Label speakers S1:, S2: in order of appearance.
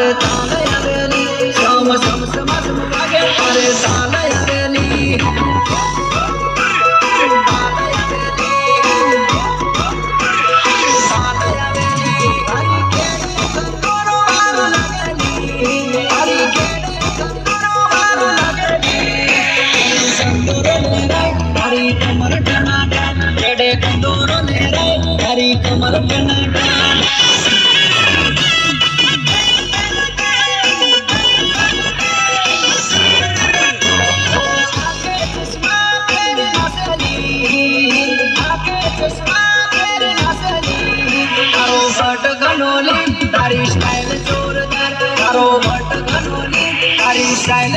S1: તારે તાલ આવેલી સમ સમ સમ સમ વાગે તારે તાલ આવેલી कमर टनाटा रेडे कंदूरो नेरे हरी कमर टनाटा तारी स्टाइल जोरदार तारो बट गनोली तारी स्टाइल